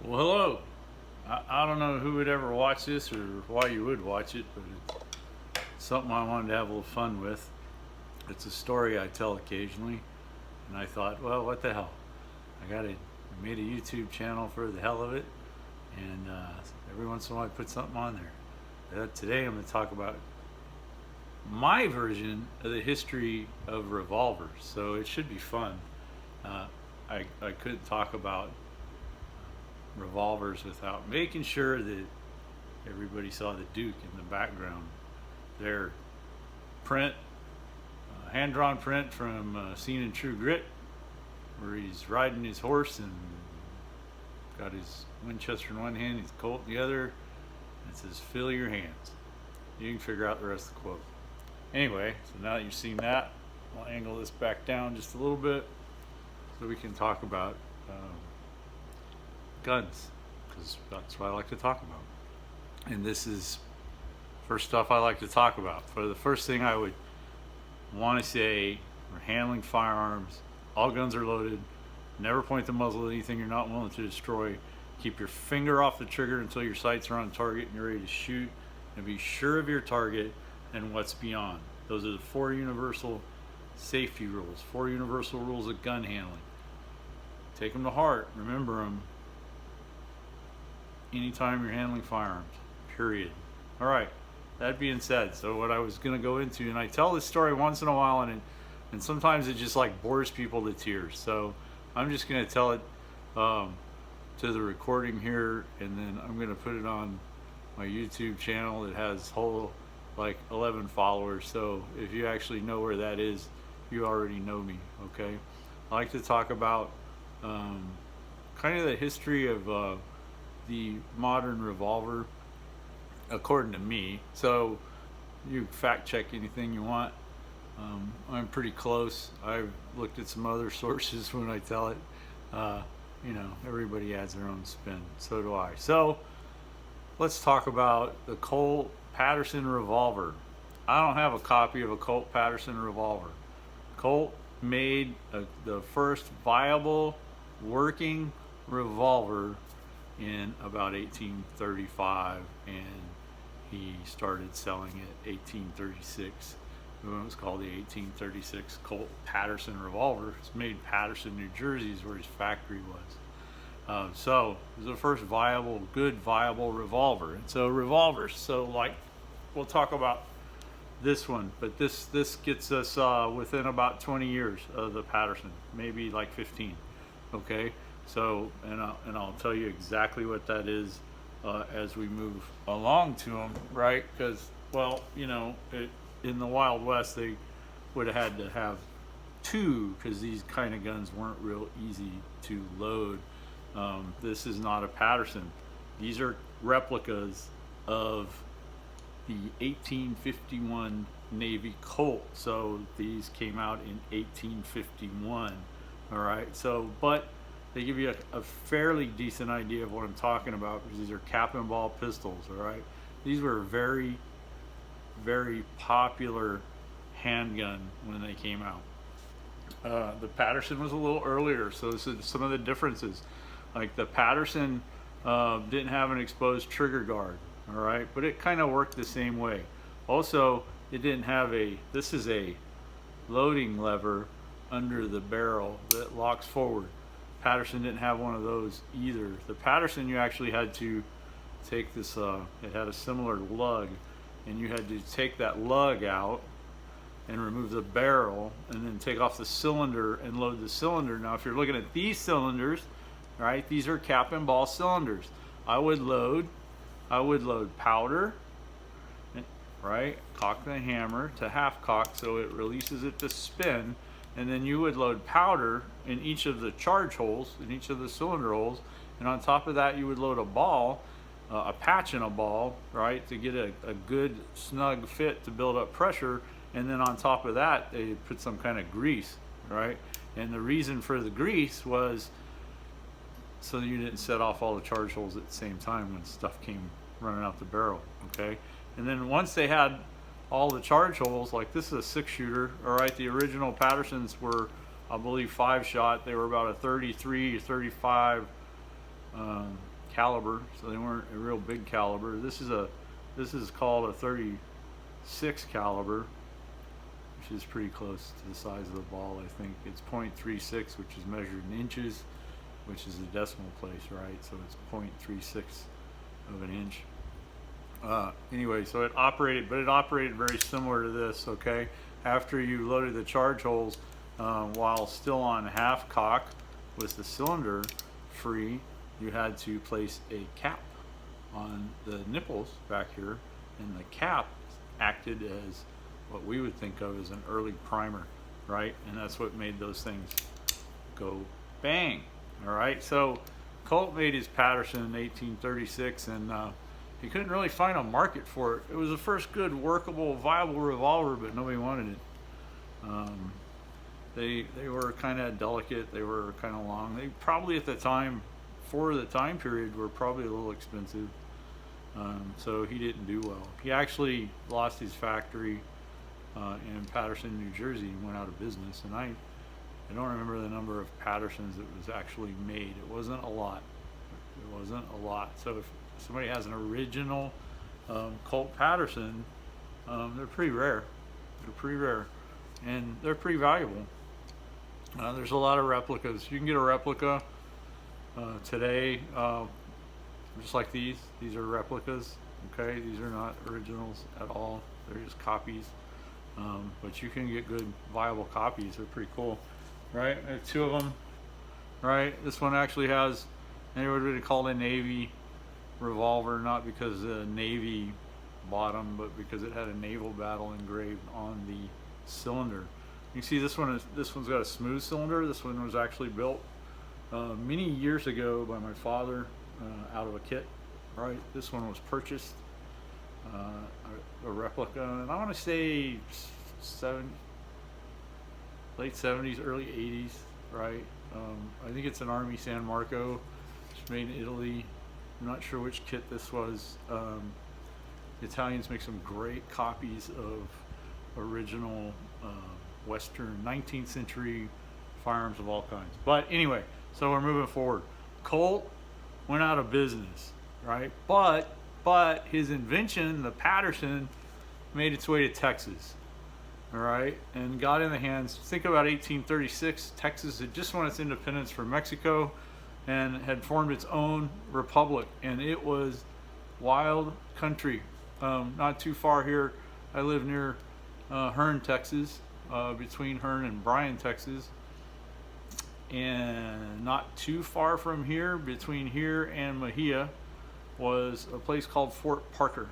Well, hello. I don't know who would ever watch this or why you would watch it, but it's something I wanted to have a little fun with. It's a story I tell occasionally, and I thought, well, what the hell? I made a YouTube channel for the hell of it, and every once in a while I put something on there. Today I'm going to talk about my version of the history of revolvers, so it should be fun. I couldn't talk about revolvers without making sure that everybody saw the Duke in the background. Their print, hand-drawn print from Seen in True Grit, where he's riding his horse and got his Winchester in one hand, his Colt in the other, and it says, "Fill your hands." You can figure out the rest of the quote. Anyway, so now that you've seen that, I'll angle this back down just a little bit so we can talk about guns, because that's what I like to talk about. And this is first stuff I like to talk about. For the first thing I would want to say, we're handling firearms. All guns are loaded. Never point the muzzle at anything you're not willing to destroy. Keep your finger off the trigger until your sights are on target and you're ready to shoot. And be sure of your target and what's beyond. Those are the 4 universal safety rules, 4 universal rules of gun handling. Take them to heart. Remember them anytime you're handling firearms, period. All right, that being said, so what I was going to go into, and I tell this story once in a while, and sometimes it just like bores people to tears, so I'm just going to tell it to the recording here, and then I'm going to put it on my YouTube channel that has whole like 11 followers, so if you actually know where that is, you already know me. Okay, I like to talk about kind of the history of the modern revolver, according to me. So you fact check anything you want. I'm pretty close. I've looked at some other sources when I tell it. Everybody adds their own spin. So do I. So let's talk about the Colt Patterson revolver. I don't have a copy of a Colt Patterson revolver. Colt made the first viable working revolver in about 1835, and he started selling it 1836. It was called the 1836 Colt Patterson revolver. It's made in Patterson, New Jersey, is where his factory was. So it was the first good viable revolver. And so revolvers, so like we'll talk about this one, but this gets us within about 20 years of the Patterson, maybe like 15. Okay, so and I'll tell you exactly what that is as we move along to them, right? Because in the Wild West they would have had to have 2, because these kind of guns weren't real easy to load. This is not a Patterson. These are replicas of the 1851 Navy Colt. So these came out in 1851. All right. So, but they give you a fairly decent idea of what I'm talking about, because these are cap and ball pistols. All right. These were very, very popular handgun when they came out. The Patterson was a little earlier, so this is some of the differences. Like the Patterson didn't have an exposed trigger guard, all right, but it kind of worked the same way. Also, it didn't have this is a loading lever under the barrel that locks forward. Patterson didn't have one of those either. The Patterson, you actually had to take this, it had a similar lug, and you had to take that lug out and remove the barrel and then take off the cylinder and load the cylinder. Now if you're looking at these cylinders, right, these are cap and ball cylinders. I would load powder, right, cock the hammer to half cock so it releases it to spin, and then you would load powder in each of the charge holes, in each of the cylinder holes, and on top of that you would load a ball, a patch in a ball, right, to get a good snug fit to build up pressure. And then on top of that they put some kind of grease, right? And the reason for the grease was so that you didn't set off all the charge holes at the same time when stuff came running out the barrel. Okay, and then once they had all the charge holes, like this is a 6-shooter, all right, the original Pattersons were, I believe, 5-shot. They were about a 33 or 35 caliber, so they weren't a real big caliber. This is called a 36 caliber, which is pretty close to the size of the ball. I think it's .36, which is measured in inches, which is the decimal place, right? So it's .36 of an inch. Anyway, so it operated very similar to this, okay? After you loaded the charge holes, while still on half cock with the cylinder free, you had to place a cap on the nipples back here, and the cap acted as what we would think of as an early primer, right? And that's what made those things go bang. All right, so Colt made his Patterson in 1836, and he couldn't really find a market for it. It was the first good, workable, viable revolver, but nobody wanted it. They were kind of delicate. They were kind of long. They probably at the time, for the time period, were probably a little expensive. So he didn't do well. He actually lost his factory in Patterson, New Jersey, and went out of business. And I don't remember the number of Pattersons that was actually made. It wasn't a lot. It wasn't a lot. So if somebody has an original Colt Patterson, they're pretty rare. They're pretty rare, and they're pretty valuable. There's a lot of replicas. You can get a replica today, just like these. These are replicas. Okay, these are not originals at all. They're just copies. But you can get good, viable copies. They're pretty cool, right? I have two of them. Right. This one actually has, they would have called a Navy revolver, not because the Navy bought them, but because it had a naval battle engraved on the cylinder. You see this one's got a smooth cylinder. This one was actually built many years ago by my father out of a kit. Right, this one was purchased, a replica, and I want to say late 70s, early 80s. Right, I think it's an Army San Marco. It's made in Italy. I'm not sure which kit this was. The Italians make some great copies of original Western 19th century firearms of all kinds. But anyway, so we're moving forward. Colt went out of business, right? But his invention, the Patterson, made its way to Texas, all right, and got in the hands. Think about 1836. Texas had just won its independence from Mexico and had formed its own republic, and it was wild country. Not too far here, I live near Hearne, Texas, between Hearne and Bryan, Texas, and not too far from here, between here and Mejia, was a place called Fort Parker.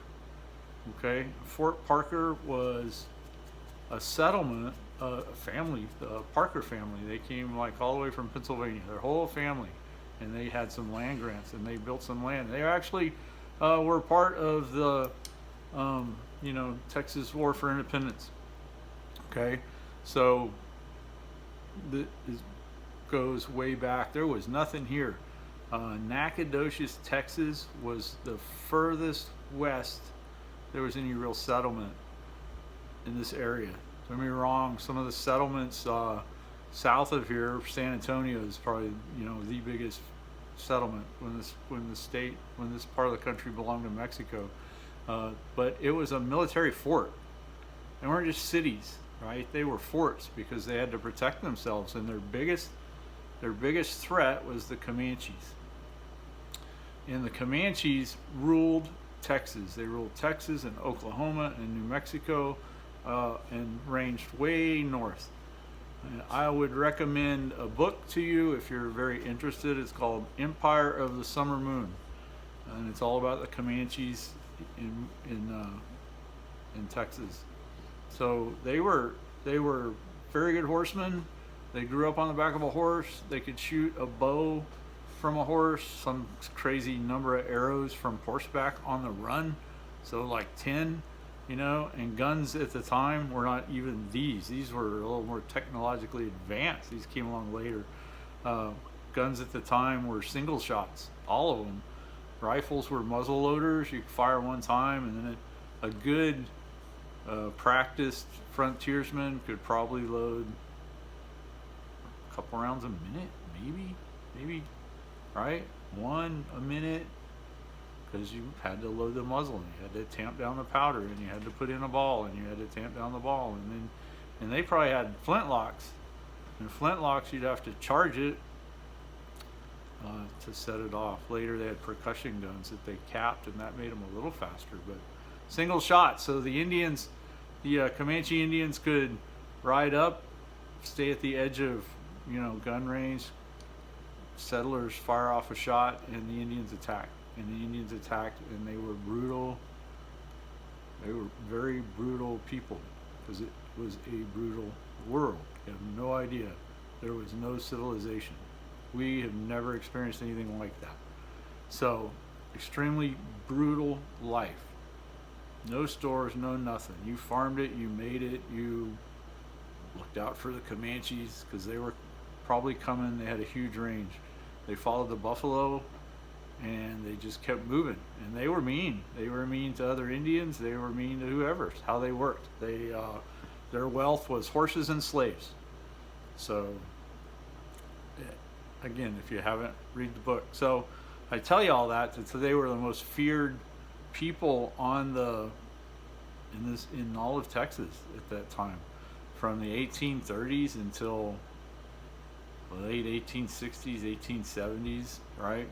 Okay, Fort Parker was a settlement, a family, the Parker family. They came like all the way from Pennsylvania, their whole family, and they had some land grants, and they built some land. They actually were part of the Texas War for Independence. Okay, so this goes way back. There was nothing here. Nacogdoches, Texas was the furthest west there was any real settlement in this area. Don't get me wrong, some of the settlements south of here, San Antonio is probably the biggest settlement when this part of the country belonged to Mexico. But it was a military fort. They weren't just cities, right? They were forts because they had to protect themselves, and their biggest threat was the Comanches. And the Comanches ruled Texas. They ruled Texas and Oklahoma and New Mexico, and ranged way north. And I would recommend a book to you if you're very interested. It's called Empire of the Summer Moon, and it's all about the Comanches in Texas. So they were very good horsemen. They grew up on the back of a horse. They could shoot a bow from a horse, some crazy number of arrows from horseback on the run, so like 10, and guns at the time were not even these. These were a little more technologically advanced. These came along later. Guns at the time were single shots, all of them. Rifles were muzzle loaders. You could fire one time, and then a good practiced frontiersman could probably load a couple rounds a minute, maybe right? One a minute, because you had to load the muzzle, and you had to tamp down the powder, and you had to put in a ball, and you had to tamp down the ball, and they probably had flintlocks, and flintlocks you'd have to charge it to set it off. Later they had percussion guns that they capped, and that made them a little faster, but single shot. So the Indians, the Comanche Indians, could ride up, stay at the edge of gun range, settlers fire off a shot, and the Indians attacked. And the Indians attacked, and they were brutal. They were very brutal people, because it was a brutal world. You have no idea. There was no civilization. We have never experienced anything like that. So, extremely brutal life. No stores, no nothing. You farmed it, you made it, you looked out for the Comanches, because they were probably coming. They had a huge range. They followed the buffalo, and they just kept moving. And they were mean. They were mean to other Indians. They were mean to whoever. How they worked. Their wealth was horses and slaves. So, again, if you haven't read the book. So, I tell you all that they were the most feared people in all of Texas at that time, from the 1830s until the late 1860s, 1870s, right?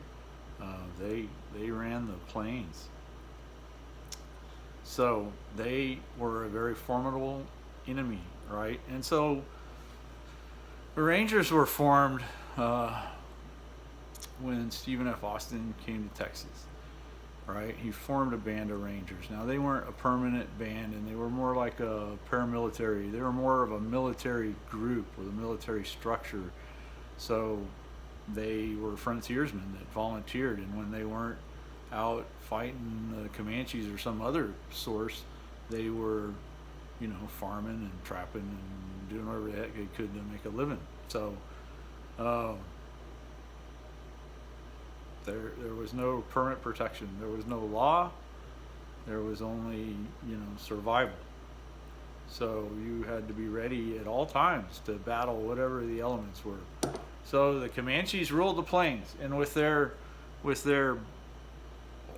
They ran the plains. So they were a very formidable enemy, right? And so the Rangers were formed when Stephen F. Austin came to Texas, right? He formed a band of Rangers. Now, they weren't a permanent band, and they were more like a paramilitary. They were more of a military group with a military structure. So they were frontiersmen that volunteered, and when they weren't out fighting the Comanches or some other source, they were, farming and trapping and doing whatever the heck they could to make a living. So there was no permanent protection. There was no law. There was only, survival. So you had to be ready at all times to battle whatever the elements were. So the Comanches ruled the plains, and with their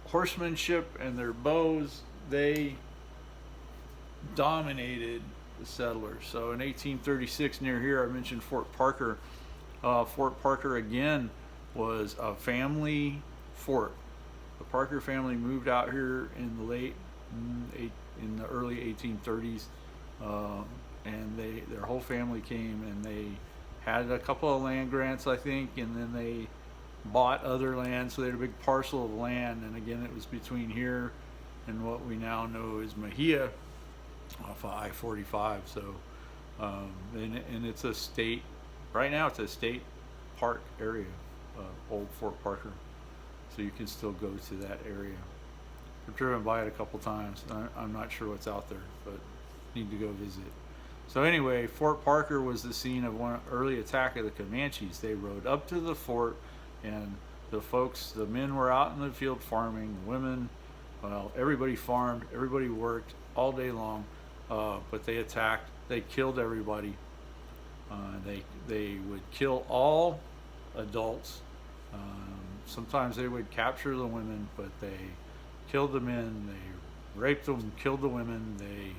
horsemanship and their bows, they dominated the settlers. So in 1836, near here, I mentioned Fort Parker. Fort Parker again was a family fort. The Parker family moved out here in the early 1830s, and their whole family came, and they had a couple of land grants, I think, and then they bought other land, so they had a big parcel of land. And again, it was between here and what we now know as Mejia off of I-45. So and it's a state, right now it's a state park area, old Fort Parker, so you can still go to that area. I've driven by it a couple times. I'm not sure what's out there, but need to go visit. So anyway, Fort Parker was the scene of one early attack of the Comanches. They rode up to the fort, and the men were out in the field farming. The women, well, everybody farmed, everybody worked all day long, but they attacked. They killed everybody. They would kill all adults. Sometimes they would capture the women, but they killed the men. They raped them, killed the women. And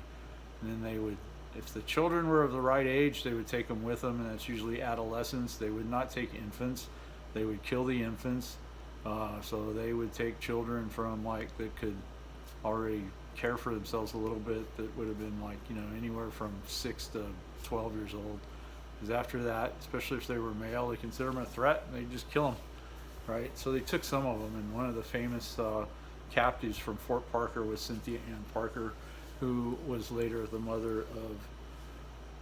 then they would, if the children were of the right age, they would take them with them, and that's usually adolescents. They would not take infants. They would kill the infants. So they would take children from that could already care for themselves a little bit, that would have been anywhere from 6 to 12 years old. Because after that, especially if they were male, they consider them a threat, and they just kill them, right? So they took some of them, and one of the famous captives from Fort Parker was Cynthia Ann Parker, who was later the mother of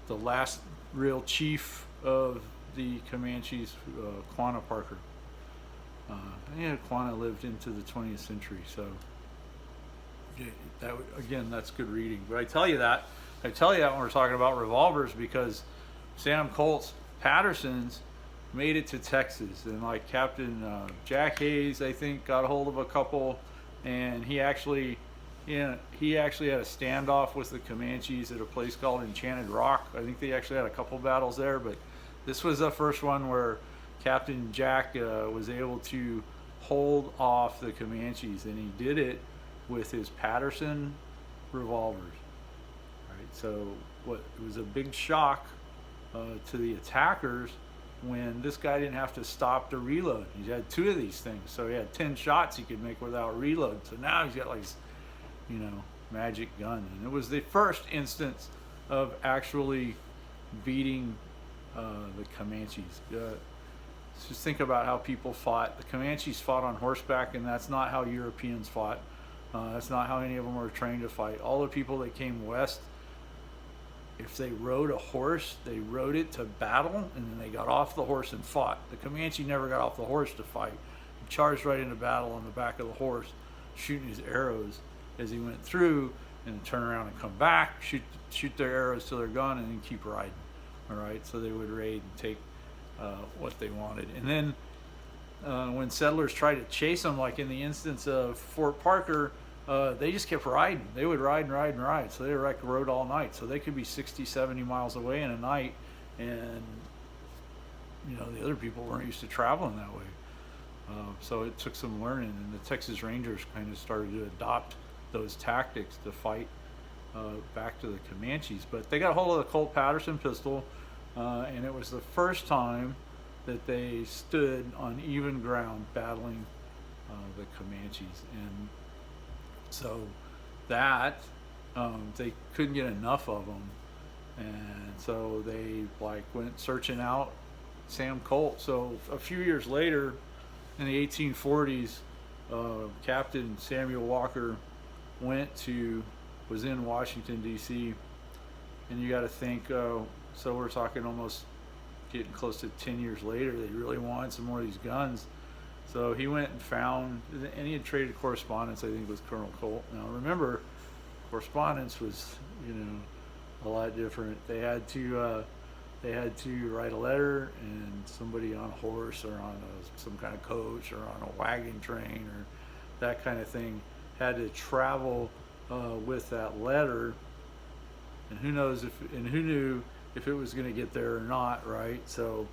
the last real chief of the Comanches, Quanah Parker. Quanah lived into the 20th century, so that's good reading. But I tell you that when we're talking about revolvers, because Sam Colt's Pattersons made it to Texas, and Captain Jack Hayes, I think, got a hold of a couple, and he actually had a standoff with the Comanches at a place called Enchanted Rock. I think they actually had a couple battles there, but this was the first one where Captain Jack was able to hold off the Comanches, and he did it with his Patterson revolvers. Right, so it was a big shock to the attackers when this guy didn't have to stop to reload. He had 2 of these things, so he had 10 shots he could make without reload. So now he's got like, you know, magic gun, and it was the first instance of actually beating the Comanches. Just think about how people fought. The Comanches fought on horseback, and that's not how Europeans fought. That's not how any of them were trained to fight. All the people that came west, if they rode a horse, they rode it to battle, and then they got off the horse and fought. The Comanche never got off the horse to fight. He charged right into battle on the back of the horse, shooting his arrows as he went through, and turn around and come back, shoot their arrows till they're gone, and then keep riding. All right, so they would raid and take what they wanted. And then when settlers tried to chase them, like in the instance of Fort Parker, they just kept riding. They would ride and ride and ride. So they rode all night. So they could be 60, 70 miles away in a night, and you know, the other people weren't used to traveling that way. So it took some learning, and the Texas Rangers kind of started to adopt those tactics to fight back to the Comanches. But they got a hold of the Colt Patterson pistol, and it was the first time that they stood on even ground battling the Comanches. And so that they couldn't get enough of them, and so they like went searching out Sam Colt. So a few years later, in the 1840s, Captain Samuel Walker was in Washington, D.C., and you got to think, so we're talking almost getting close to 10 years later, they really wanted some more of these guns. So he went and found, and he had traded correspondence, I think, with Colonel Colt. Now remember, correspondence was, you know, a lot different. They had to write a letter, and somebody on a horse or on some kind of coach or on a wagon train or that kind of thing had to travel with that letter, and who knew if it was going to get there or not, right? So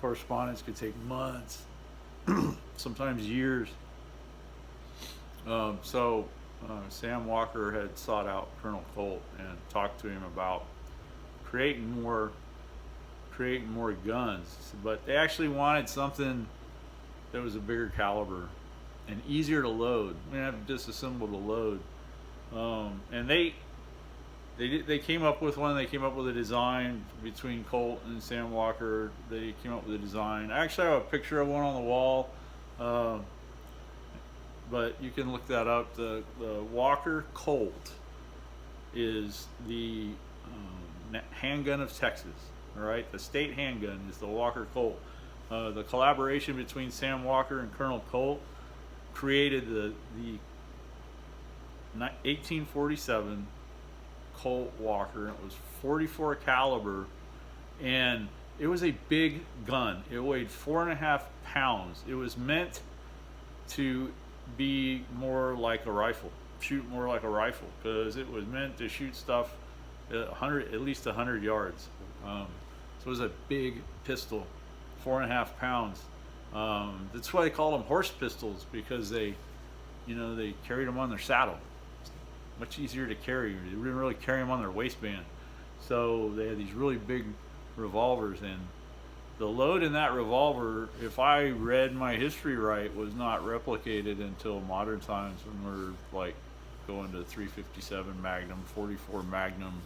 correspondence could take months, sometimes years. Sam Walker had sought out Colonel Colt and talked to him about creating more guns, but they actually wanted something that was a bigger caliber and easier to load. We didn't have to disassemble the load. And they came up with one. They came up with a design between Colt and Sam Walker. They came up with a design. I actually have a picture of one on the wall, but you can look that up. The Walker Colt is the handgun of Texas. All right, the state handgun is the Walker Colt. The collaboration between Sam Walker and Colonel Colt created the 1847 Colt Walker. It was 44 caliber, and it was a big gun. It weighed 4.5 pounds. It was meant to be more like a rifle, shoot more like a rifle, because it was meant to shoot stuff at least 100 yards. So it was a big pistol, 4.5 pounds. That's why they call them horse pistols, because they carried them on their saddle. It's much easier to carry. They didn't really carry them on their waistband. So they had these really big revolvers, and the load in that revolver, if I read my history right, was not replicated until modern times, when we're like going to 357 Magnum, 44 Magnum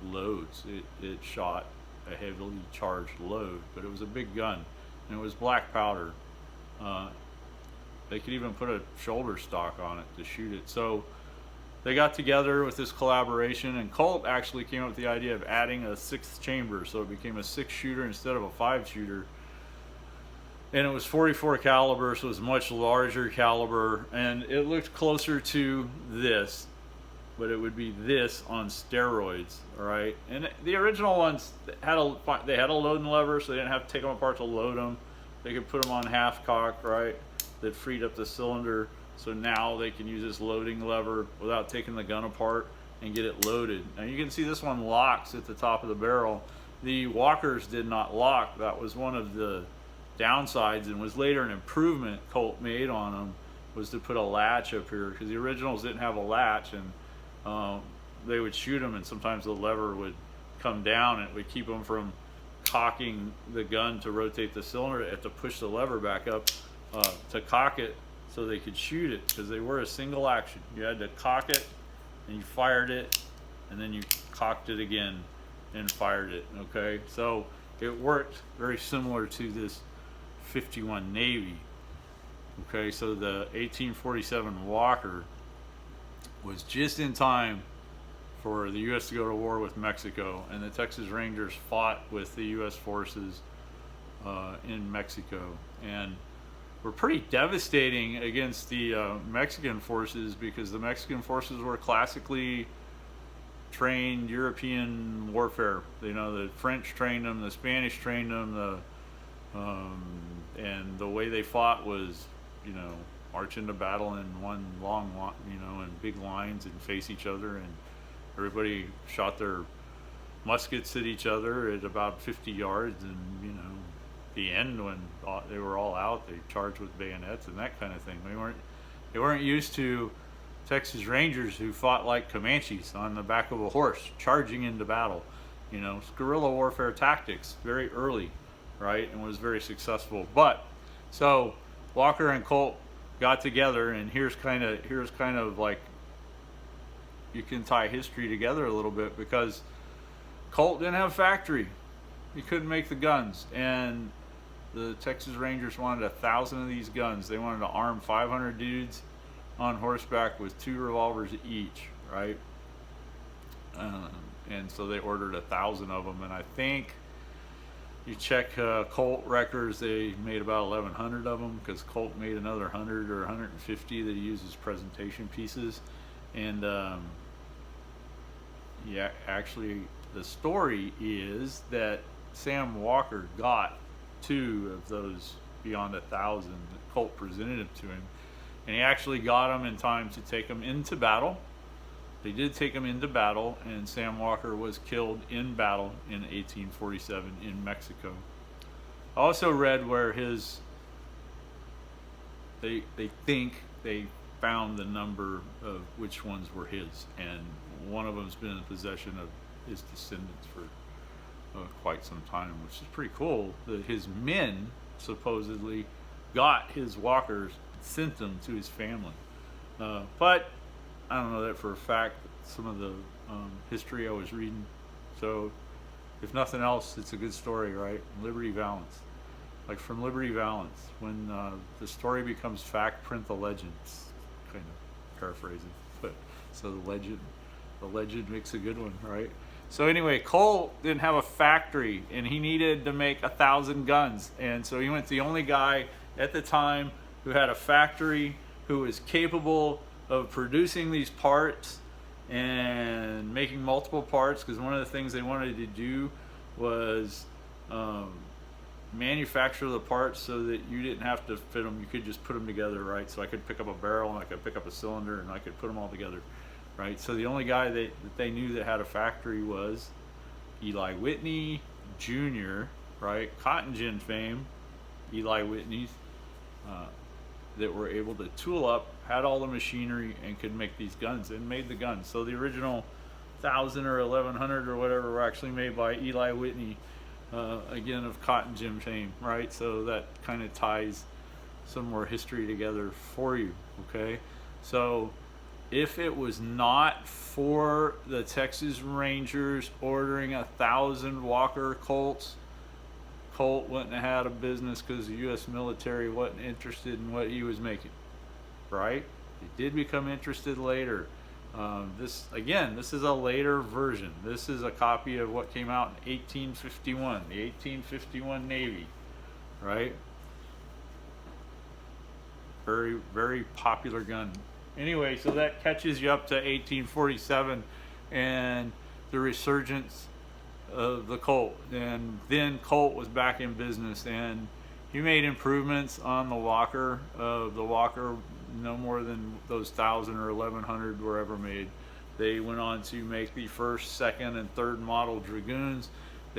loads. It shot a heavily charged load, but it was a big gun, and it was black powder. They could even put a shoulder stock on it to shoot it. So they got together with this collaboration, and Colt actually came up with the idea of adding a 6th chamber, so it became a 6-shooter instead of a 5-shooter. And it was 44 caliber, so it was much larger caliber, and it looked closer to this, but it would be this on steroids. All right, and the original ones had a loading lever, so they didn't have to take them apart to load them. They could put them on half cock, right? That freed up the cylinder, so now they can use this loading lever without taking the gun apart and get it loaded. Now you can see this one locks at the top of the barrel. The Walkers did not lock. That was one of the downsides, and was later an improvement Colt made on them, was to put a latch up here, because the originals didn't have a latch, and they would shoot them, and sometimes the lever would come down, and it would keep them from cocking the gun to rotate the cylinder. They had to push the lever back up to cock it so they could shoot it, because they were a single action. You had to cock it, and you fired it, and then you cocked it again and fired it. Okay, so it worked very similar to this 51 Navy. Okay, so the 1847 Walker was just in time for the U.S. to go to war with Mexico, and the Texas Rangers fought with the U.S. forces in Mexico, and were pretty devastating against the Mexican forces, because the Mexican forces were classically trained European warfare. You know, the French trained them, the Spanish trained them, and the way they fought was, you know, march into battle in one long, you know, in big lines and face each other, and everybody shot their muskets at each other at about 50 yards, and, you know, the end, when they were all out, they charged with bayonets and that kind of thing. They weren't used to Texas Rangers who fought like Comanches on the back of a horse, charging into battle. You know, it's guerrilla warfare tactics, very early, right, and was very successful. But so Walker and Colt got together, and here's kind of like, you can tie history together a little bit, because Colt didn't have a factory. He couldn't make the guns, and the Texas Rangers wanted 1,000 of these guns. They wanted to arm 500 dudes on horseback with 2 revolvers each, right? And so they ordered 1,000 of them, and I think you check Colt records, they made about 1,100 of them, because Colt made another 100 or 150 that he used as presentation pieces. And yeah, actually, the story is that Sam Walker got 2 of those beyond 1,000 that Colt presented them to him, and he actually got them in time to take them into battle. They did take him into battle, and Sam Walker was killed in battle in 1847 in Mexico. I also read where they think they found the number of which ones were his, and one of them's been in possession of his descendants for quite some time, which is pretty cool. That his men supposedly got his Walkers, sent them to his family, but I don't know that for a fact. Some of the history I was reading, so if nothing else, it's a good story, right? Liberty Valance, like from Liberty Valance, when the story becomes fact, print the legends. Kind of paraphrasing, but so the legend makes a good one, right? So anyway, Colt didn't have a factory, and he needed to make 1,000 guns, and so he went to the only guy at the time who had a factory, who was capable of producing these parts and making multiple parts, because one of the things they wanted to do was manufacture the parts so that you didn't have to fit them, you could just put them together, right? So I could pick up a barrel, and I could pick up a cylinder, and I could put them all together, right? So the only guy that they knew that had a factory was Eli Whitney Jr., right? Cotton gin fame, Eli Whitney's, that were able to tool up, had all the machinery, and could make these guns, and made the guns. So the original 1,000 or 1,100 or whatever were actually made by Eli Whitney, again, of cotton gin fame, right? So that kind of ties some more history together for you, okay? So if it was not for the Texas Rangers ordering 1,000 Walker Colts, Colt wouldn't have had a business, because the U.S. military wasn't interested in what he was making, right? He did become interested later. This is a later version. This is a copy of what came out in 1851, the 1851 Navy, right? Very, very popular gun. Anyway, so that catches you up to 1847 and the resurgence of the Colt, and then Colt was back in business, and he made improvements on the Walker. The Walker, no more than those 1,000 or 1,100 were ever made. They went on to make the first, second, and third model Dragoons.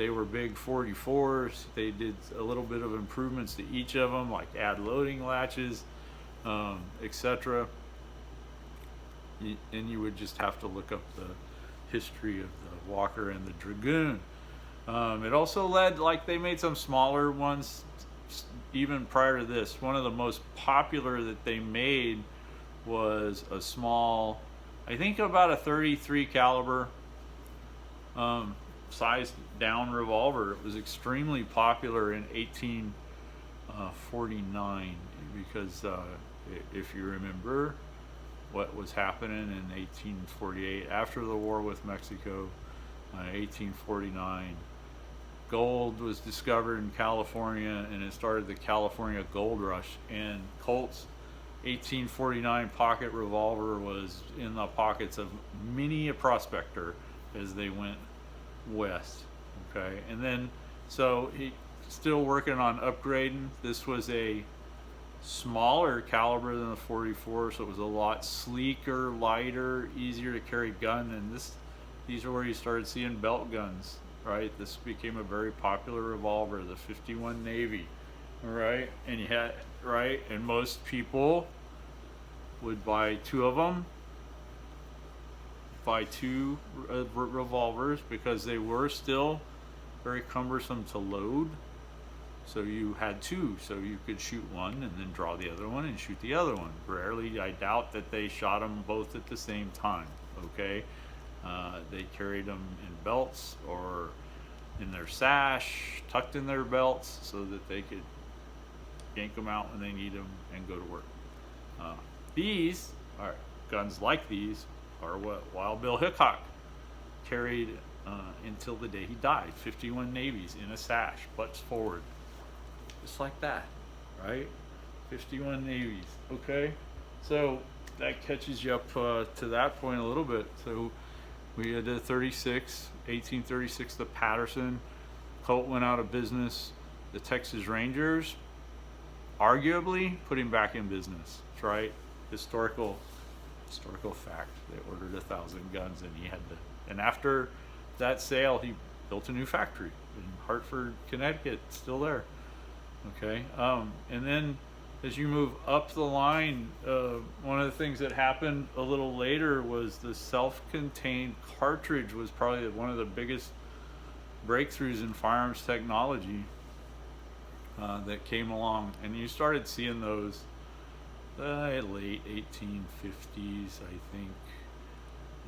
they were big 44s. They did a little bit of improvements to each of them, like add loading latches, etc. And you would just have to look up the history of the Walker and the Dragoon. It also led, like, they made some smaller ones even prior to this. One of the most popular that they made was a small, I think about a 33 caliber sized down revolver. It was extremely popular in 1849 because if you remember what was happening in 1848 after the war with Mexico, 1849, gold was discovered in California, and it started the California Gold Rush, and Colt's 1849 pocket revolver was in the pockets of many a prospector as they went west. Okay, and then so he still working on upgrading. This was a smaller caliber than the 44, so it was a lot sleeker, lighter, easier to carry gun. And these are where you started seeing belt guns, right? This became a very popular revolver, the 51 Navy, right? And you had, right, and most people would buy two of them, buy two revolvers, because they were still very cumbersome to load. So you had two, so you could shoot one and then draw the other one and shoot the other one. Rarely, I doubt that they shot them both at the same time, okay? They carried them in belts or in their sash, tucked in their belts, so that they could yank them out when they need them and go to work. These are guns like these are what Wild Bill Hickok carried until the day he died. 51 Navies in a sash, butts forward. Just like that, right? 51 Navies, okay? So that catches you up to that point a little bit. So we had a 1836, the Patterson. Colt went out of business. The Texas Rangers arguably put him back in business. That's right. Historical fact. They ordered 1,000 guns, and he had to. And after that sale, he built a new factory in Hartford, Connecticut. Still there. Okay, and then as you move up the line, one of the things that happened a little later was the self-contained cartridge was probably one of the biggest breakthroughs in firearms technology that came along, and you started seeing those late 1850s, I think,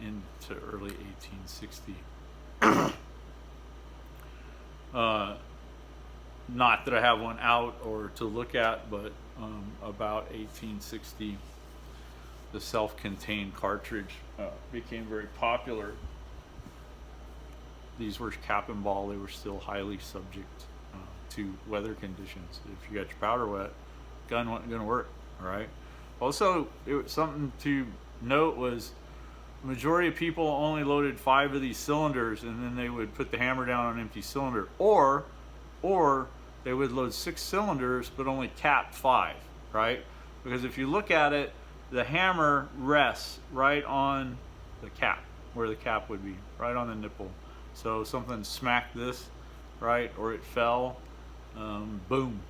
into early 1860. Not that I have one out or to look at, but about 1860, the self-contained cartridge became very popular. These were cap and ball. They were still highly subject to weather conditions. If you got your powder wet, gun wasn't going to work. All right. Also, it was something to note was the majority of people only loaded 5 of these cylinders, and then they would put the hammer down on an empty cylinder, or they would load 6 cylinders but only cap 5, right? Because if you look at it, the hammer rests right on the cap, where the cap would be, right on the nipple. So something smacked this, right, or it fell, boom,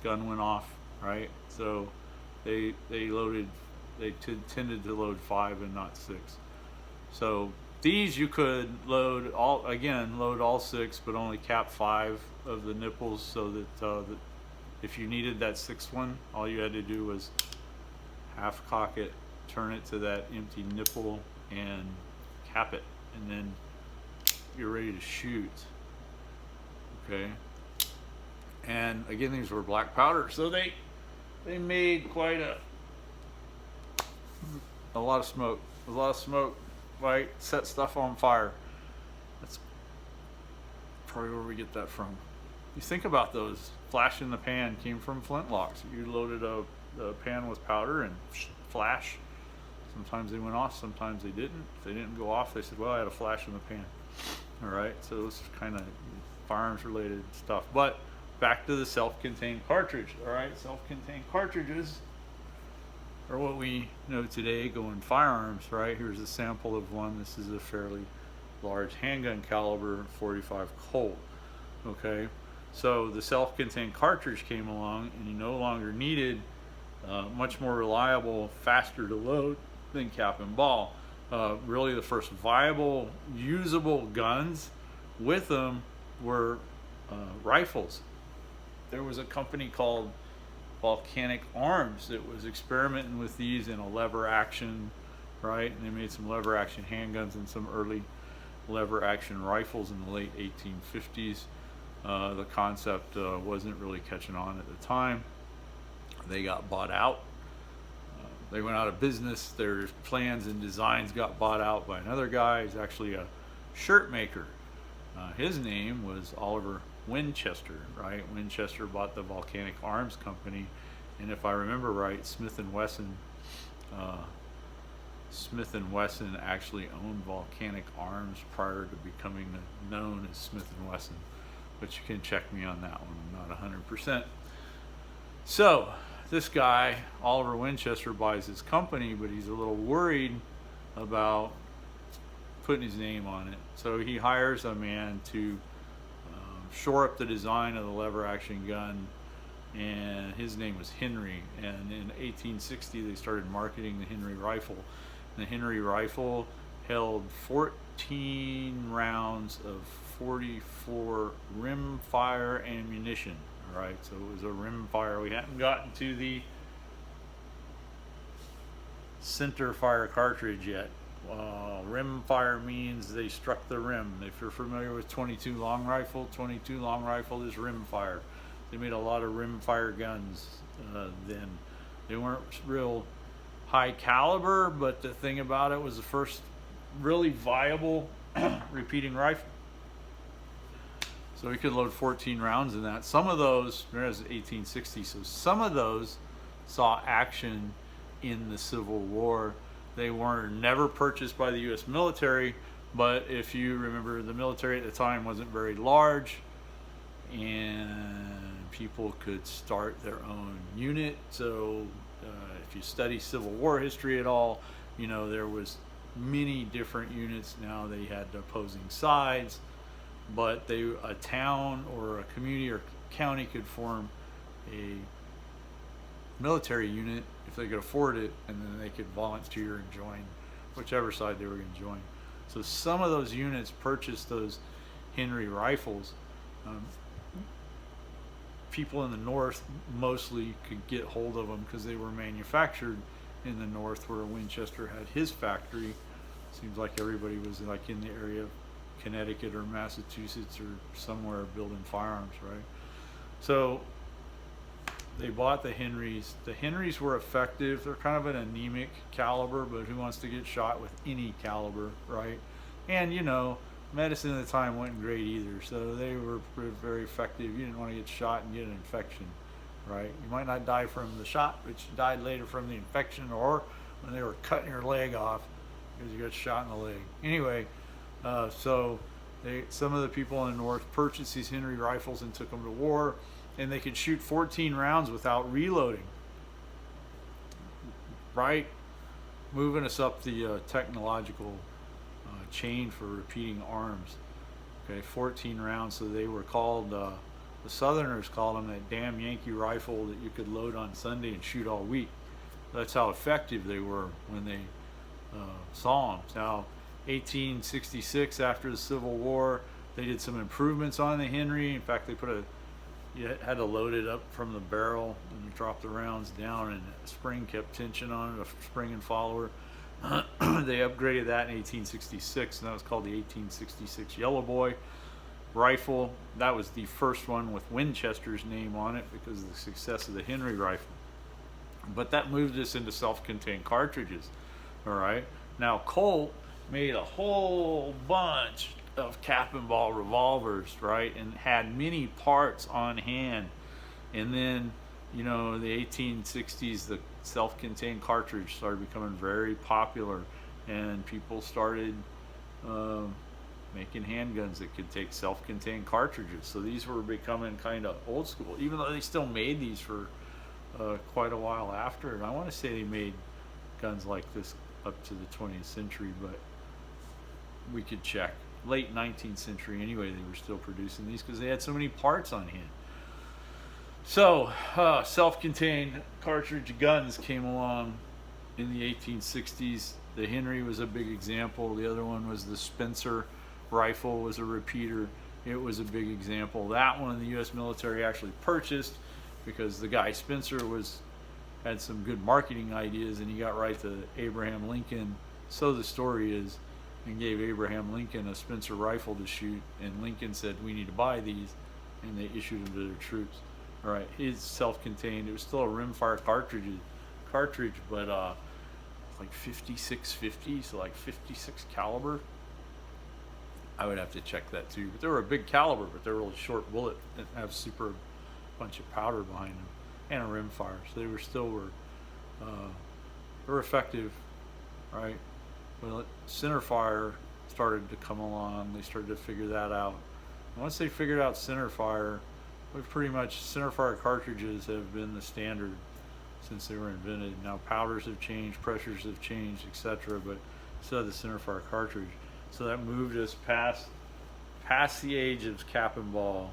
gun went off, right? So they tended to load 5 and not 6. So these you could load all 6, but only cap 5 of the nipples, so that if you needed that 6th one, all you had to do was half cock it, turn it to that empty nipple, and cap it, and then you're ready to shoot. Okay. And again, these were black powder, so they made quite a lot of smoke. A lot of smoke, right? Set stuff on fire. That's probably where we get that from. You think about those. Flash in the pan came from flintlocks. You loaded a pan with powder and flash. Sometimes they went off, sometimes they didn't. If they didn't go off, they said, well, I had a flash in the pan. All right, so this is kind of firearms related stuff. But back to the self-contained cartridge. All right, self-contained cartridges are what we know today go in firearms, right? Here's a sample of one. This is a fairly large handgun caliber 45 Colt. Okay, so the self-contained cartridge came along, and you no longer needed much more reliable, faster to load than cap and ball. Really, the first viable, usable guns with them were rifles. There was a company called Volcanic Arms that was experimenting with these in a lever action, right? And they made some lever action handguns and some early lever action rifles in the late 1850s. The concept wasn't really catching on at the time. They got bought out. They went out of business. Their plans and designs got bought out by another guy. He's actually a shirt maker. His name was Oliver Winchester, right? Winchester bought the Volcanic Arms Company, and if I remember right, Smith and Wesson actually owned Volcanic Arms prior to becoming known as Smith and Wesson, but you can check me on that one. I'm not 100%. So this guy, Oliver Winchester, buys his company, but he's a little worried about putting his name on it. So he hires a man to shore up the design of the lever action gun, and his name was Henry. And in 1860 they started marketing the Henry rifle. And the Henry rifle held 14 rounds of 44 rimfire ammunition. All right, so it was a rimfire. We hadn't gotten to the center fire cartridge yet. Rimfire means they struck the rim. If you're familiar with 22 long rifle is rimfire. They made a lot of rimfire guns then. They weren't real high caliber, but the thing about it was the first really viable repeating rifle. So we could load 14 rounds in that. Some of those, there's 1860, so some of those saw action in the Civil War. They were never purchased by the U.S. military, but if you remember, the military at the time wasn't very large, and people could start their own unit. So if you study Civil War history at all, you know there was many different units. Now they had opposing sides, but a town or a community or county could form a military unit if they could afford it, and then they could volunteer and join whichever side they were going to join. So some of those units purchased those Henry rifles. People in the north mostly could get hold of them because they were manufactured in the north where Winchester had his factory. Seems like everybody was like in the area of Connecticut or Massachusetts or somewhere building firearms, right? So they bought the Henrys. The Henrys were effective. They're kind of an anemic caliber, but who wants to get shot with any caliber, right? And you know, medicine at the time wasn't great either, so they were very effective. You didn't want to get shot and get an infection, right? You might not die from the shot, but you died later from the infection, or when they were cutting your leg off because you got shot in the leg. Anyway, so some of the people in the north purchased these Henry rifles and took them to war, and they could shoot 14 rounds without reloading, right? Moving us up the technological chain for repeating arms. Okay, 14 rounds. So they were called, the Southerners called them that damn Yankee rifle that you could load on Sunday and shoot all week. That's how effective they were when they saw them. Now, 1866, after the Civil War, they did some improvements on the Henry. In fact, they you had to load it up from the barrel and you drop the rounds down, and a spring kept tension on it, a spring and follower. They upgraded that in 1866, and that was called the 1866 Yellow Boy rifle. That was the first one with Winchester's name on it because of the success of the Henry rifle. But that moved us into self-contained cartridges. All right. Now Colt made a whole bunch of cap and ball revolvers, right, and had many parts on hand. And then, you know, in the 1860s, the self-contained cartridge started becoming very popular, and people started making handguns that could take self-contained cartridges. So these were becoming kind of old school, even though they still made these for quite a while after. And I want to say they made guns like this up to the 20th century, but we could check. late 19th century anyway, they were still producing these because they had so many parts on hand. So, self-contained cartridge guns came along in the 1860s. The Henry was a big example. The other one was the Spencer rifle, was a repeater. It was a big example. That one the U.S. military actually purchased because the guy Spencer had some good marketing ideas, and he got right to Abraham Lincoln. So the story is, and gave Abraham Lincoln a Spencer rifle to shoot, and Lincoln said, "We need to buy these," and they issued them to their troops. All right, it's self-contained. It was still a rimfire cartridge, but like 5650, so like 56 caliber. I would have to check that too. But they were a big caliber, but they're really short bullet and have super bunch of powder behind them and a rimfire. So they were effective, right? Well, center fire started to come along. They started to figure that out. And once they figured out center fire, pretty much center fire cartridges have been the standard since they were invented. Now powders have changed, pressures have changed, etc. But still the center fire cartridge. So that moved us past the age of cap and ball,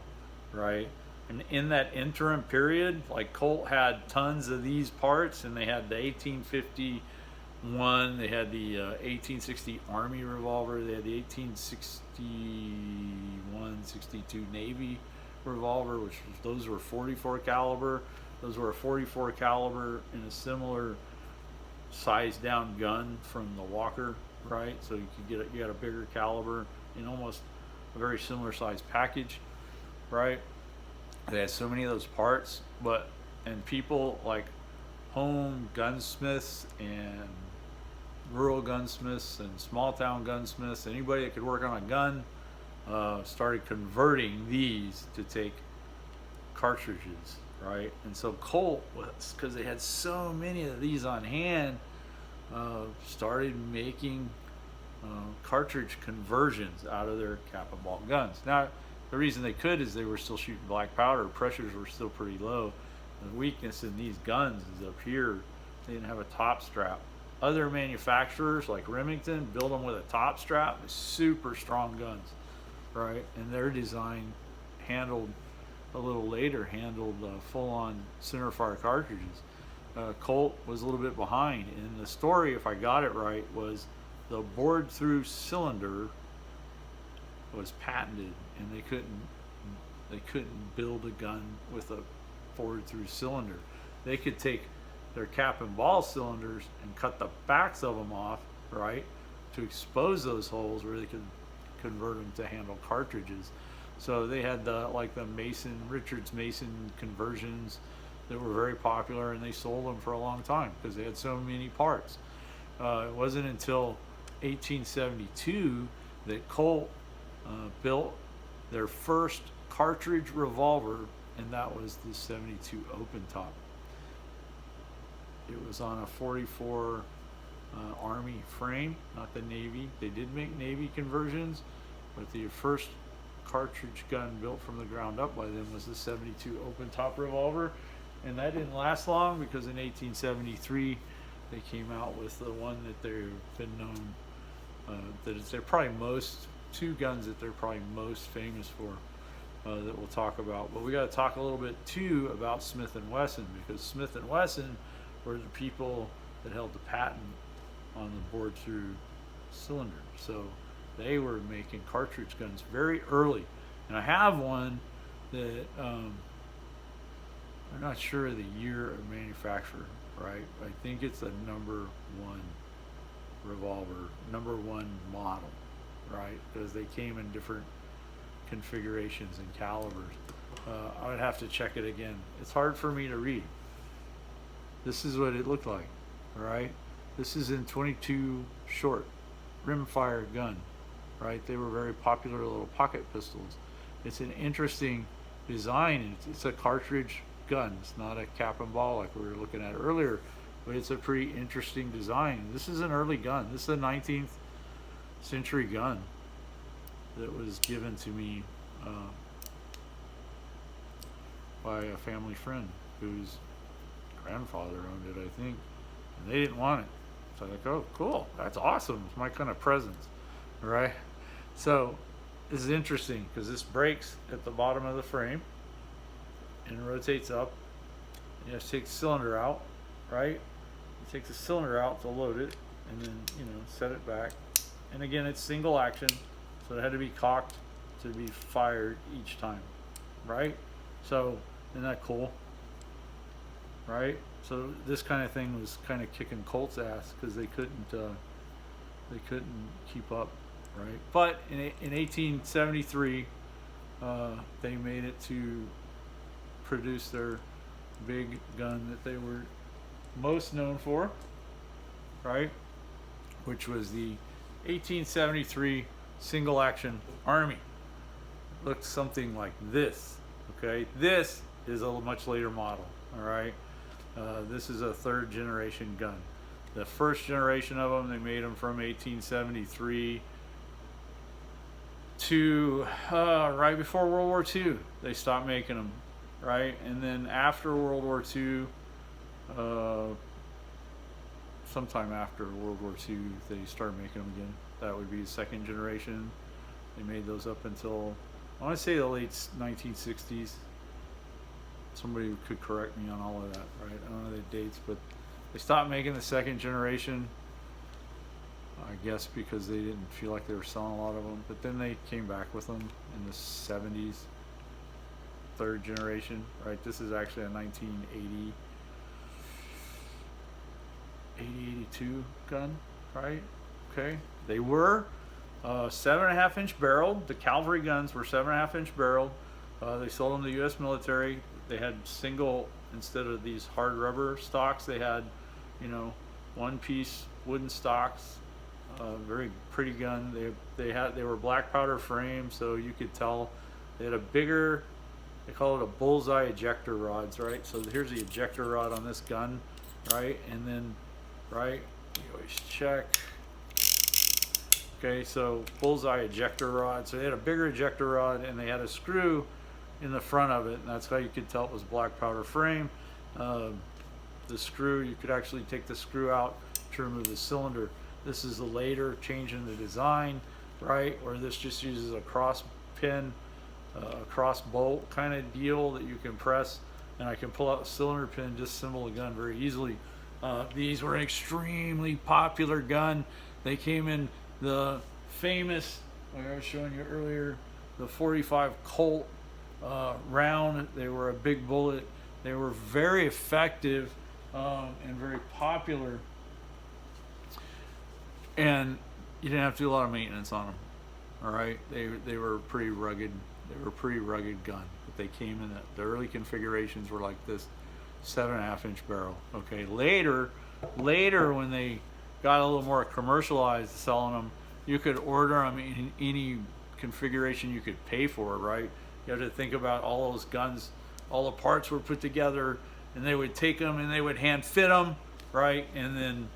right? And in that interim period, like Colt had tons of these parts, and they had the 1851, they had the 1860 Army revolver, they had the 1861, 62 Navy revolver, those were 44 caliber. Those were a 44 caliber in a similar size down gun from the Walker, right? So you got a bigger caliber in almost a very similar size package, right? They had so many of those parts, and people like home gunsmiths and rural gunsmiths and small town gunsmiths, anybody that could work on a gun, started converting these to take cartridges, right? And so Colt, because they had so many of these on hand, started making cartridge conversions out of their cap and ball guns. Now, the reason they could is they were still shooting black powder. Pressures were still pretty low. The weakness in these guns is up here. They didn't have a top strap. Other manufacturers like Remington build them with a top strap. Super strong guns, right? And their design handled full-on center fire cartridges. Colt was a little bit behind. And the story, if I got it right, was the bored through cylinder was patented, and they couldn't build a gun with a bored through cylinder. They could take their cap and ball cylinders and cut the backs of them off, right, to expose those holes where they could convert them to handle cartridges. So they had the Richards Mason conversions that were very popular, and they sold them for a long time because they had so many parts. It wasn't until 1872 that Colt built their first cartridge revolver, and that was the 72 open top. It was on a 44 Army frame, not the Navy. They did make Navy conversions, but the first cartridge gun built from the ground up by them was the 72 open top revolver, and that didn't last long because in 1873 they came out with the one that they've been known they're probably two guns that they're probably most famous for, that we'll talk about. But we got to talk a little bit too about Smith & Wesson, because Smith & Wesson were the people that held the patent on the bored through cylinder. So they were making cartridge guns very early. And I have one that I'm not sure of the year of manufacture, right? I think it's a number 1 revolver, number 1 model, right? Because they came in different configurations and calibers. I would have to check it again. It's hard for me to read. This is what it looked like, right? This is in 22 short rimfire gun, right? They were very popular little pocket pistols. It's an interesting design. It's a cartridge gun. It's not a cap and ball like we were looking at earlier, but it's a pretty interesting design. This is an early gun. This is a 19th century gun that was given to me by a family friend whose grandfather owned it, I think, and they didn't want it. So I'm like, oh, cool, that's awesome. It's my kind of present, right? So this is interesting because this breaks at the bottom of the frame and rotates up. You have to take the cylinder out, right? You take the cylinder out to load it, and then, you know, set it back. And again, it's single action, so it had to be cocked to be fired each time, right? So isn't that cool, right? So this kind of thing was kind of kicking Colt's ass because they couldn't keep up, right? But in 1873, they made it to produce their big gun that they were most known for, right? Which was the 1873 single action Army. Looked something like this, okay? This is a much later model, all right? This is a third generation gun. The first generation of them, they made them from 1873 to right before World War II. They stopped making them, right? And then after World War II, sometime after World War II, they started making them again. That would be the second generation. They made those up until, I want to say, the late 1960s. Somebody could correct me on all of that, right? I don't know the dates, but they stopped making the second generation, I guess because they didn't feel like they were selling a lot of them. But then they came back with them in the 70s. Third generation, right? This is actually a 1980, 82 gun, right? Okay. They were 7.5 inch barreled. The Cavalry Guns were 7.5 inch barreled. They sold them to the U.S. military. They had single, instead of these hard rubber stocks, they had, you know, one piece wooden stocks. Very pretty gun. They were black powder frame, so you could tell they had a bigger, they call it a bullseye ejector rods, right? So here's the ejector rod on this gun, right? And then, right, you always check. Okay, so bullseye ejector rod. So they had a bigger ejector rod, and they had a screw in the front of it, and that's how you could tell it was black powder frame. The screw, you could actually take the screw out to remove the cylinder. This is a later change in the design, right, where this just uses a cross pin, a cross bolt kind of deal that you can press, and I can pull out the cylinder pin, disassemble the gun very easily. These were an extremely popular gun. They came in the famous, like I was showing you earlier, the 45 Colt round. They were a big bullet. They were very effective and very popular, and you didn't have to do a lot of maintenance on them. All right, they were pretty rugged. They were a pretty rugged gun, but they came in the early configurations were like this 7.5 inch barrel. Okay, later when they got a little more commercialized selling them, you could order them in any configuration you could pay for, right? You have to think about all those guns, all the parts were put together, and they would take them and they would hand fit them, right? And then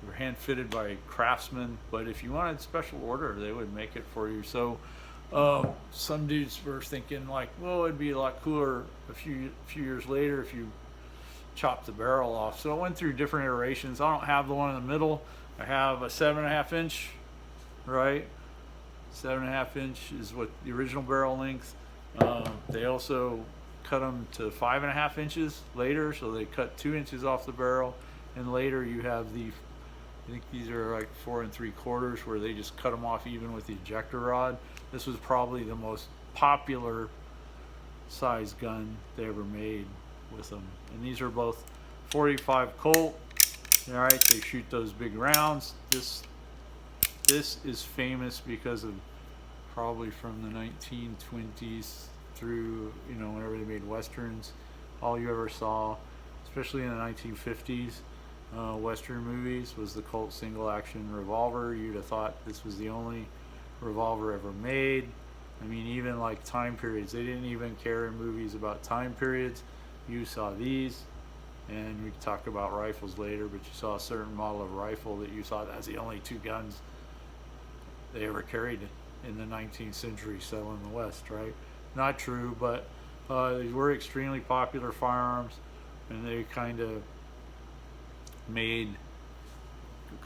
they were hand fitted by craftsmen, but if you wanted special order, they would make it for you. So some dudes were thinking like, well, it'd be a lot cooler a few years later if you chop the barrel off. So it went through different iterations. I don't have the one in the middle. I have a 7.5 inch, right? 7.5 inch is what the original barrel length. They also cut them to 5.5 inches later, so they cut 2 inches off the barrel. And later you have the, I think these are like 4 3/4, where they just cut them off even with the ejector rod. This was probably the most popular size gun they ever made with them. And these are both 45 Colt. All right, they shoot those big rounds. This is famous because of probably from the 1920s through, you know, whenever they made westerns. All you ever saw, especially in the 1950s, western movies, was the Colt single action revolver. You'd have thought this was the only revolver ever made. I mean, even like time periods, they didn't even care in movies about time periods. You saw these, and we can talk about rifles later, but you saw a certain model of rifle that you saw that's the only two guns they ever carried in the 19th century selling in the West, right? Not true, but they were extremely popular firearms, and they kind of made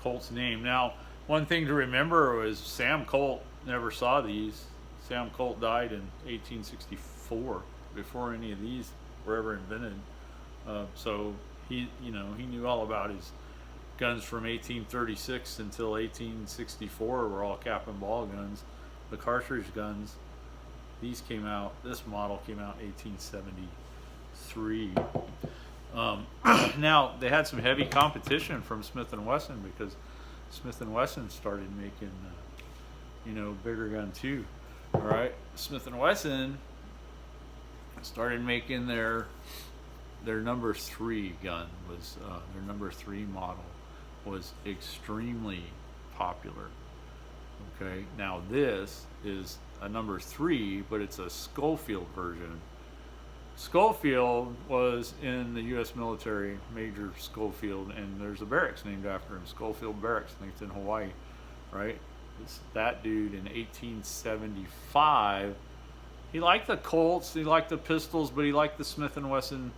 Colt's name. Now, one thing to remember was Sam Colt never saw these. Sam Colt died in 1864, before any of these were ever invented. So he knew all about his guns from 1836 until 1864 were all cap and ball guns. The cartridge guns, this model came out in 1873. Now they had some heavy competition from Smith & Wesson, because Smith & Wesson started making bigger gun too. All right, Smith & Wesson started making their number 3 gun was their number 3 model was extremely popular. Okay, now this is a number 3, but it's a Schofield version. Schofield was in the U.S. military, Major Schofield, and there's a barracks named after him, Schofield Barracks. I think it's in Hawaii, right? It's that dude in 1875. He liked the Colts, he liked the pistols, but he liked the Smith & Wesson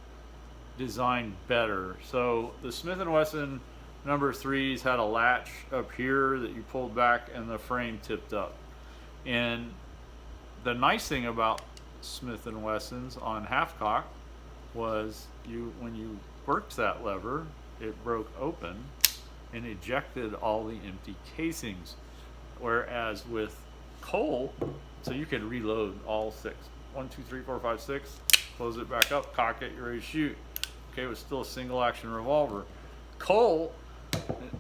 design better. So the Smith & Wesson number 3s had a latch up here that you pulled back and the frame tipped up. And the nice thing about Smith & Wessons on half-cock was when you worked that lever, it broke open and ejected all the empty casings. Whereas with Colt, so you could reload all 6. 1, 2, 3, 4, 5, 6. Close it back up, cock it, you're ready to shoot. Okay, it was still a single action revolver. Colt,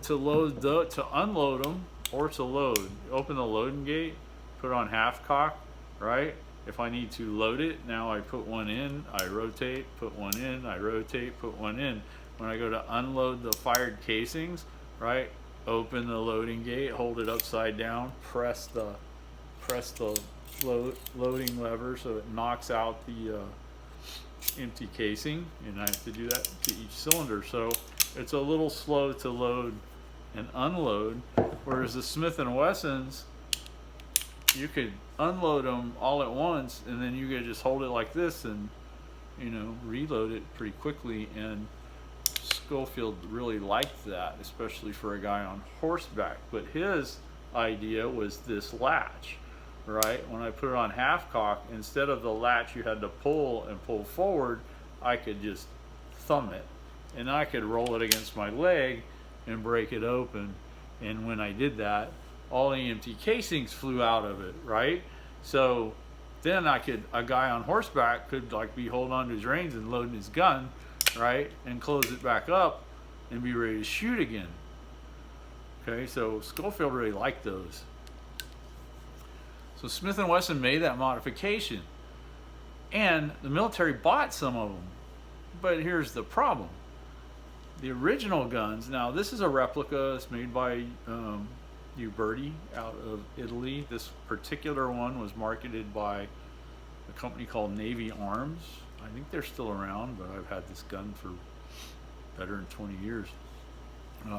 to unload them or to load, you open the loading gate, put it on half cock, right? If I need to load it, now I put one in, I rotate, put one in, I rotate, put one in. When I go to unload the fired casings, right? Open the loading gate, hold it upside down, press the loading lever so it knocks out the empty casing, and I have to do that to each cylinder. So it's a little slow to load and unload, whereas the Smith & Wessons, you could unload them all at once, and then you could just hold it like this and reload it pretty quickly. And Schofield really liked that, especially for a guy on horseback. But his idea was this latch, right? When I put it on half cock, instead of the latch you had to pull and pull forward, I could just thumb it, and I could roll it against my leg and break it open. And when I did that, all the empty casings flew out of it, right? So then a guy on horseback could be holding on to his reins and loading his gun, right? And close it back up and be ready to shoot again. Okay, so Schofield really liked those. So Smith & Wesson made that modification, and the military bought some of them. But here's the problem. The original guns, now this is a replica. It's made by Uberti out of Italy. This particular one was marketed by a company called Navy Arms. I think they're still around, but I've had this gun for better than 20 years.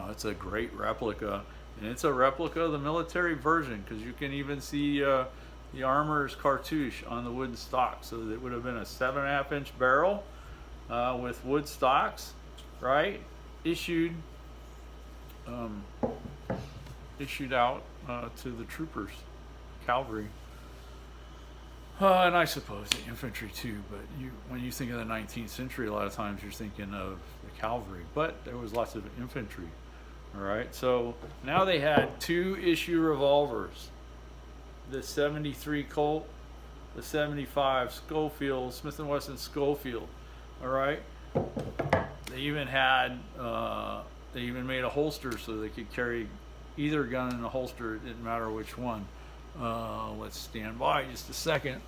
It's a great replica, and it's a replica of the military version, because you can even see the armorer's cartouche on the wooden stock. So it would have been a 7.5 inch barrel with wood stocks, right? Issued out to the troopers, cavalry, and I suppose the infantry too. But when you think of the 19th century, a lot of times you're thinking of the cavalry, but there was lots of infantry. All right, so now they had 2 issue revolvers: the 73 Colt, the 75 Schofield, Smith & Wesson Schofield. All right, they even had they even made a holster so they could carry either gun in a holster. It didn't matter which one. Let's stand by just a second.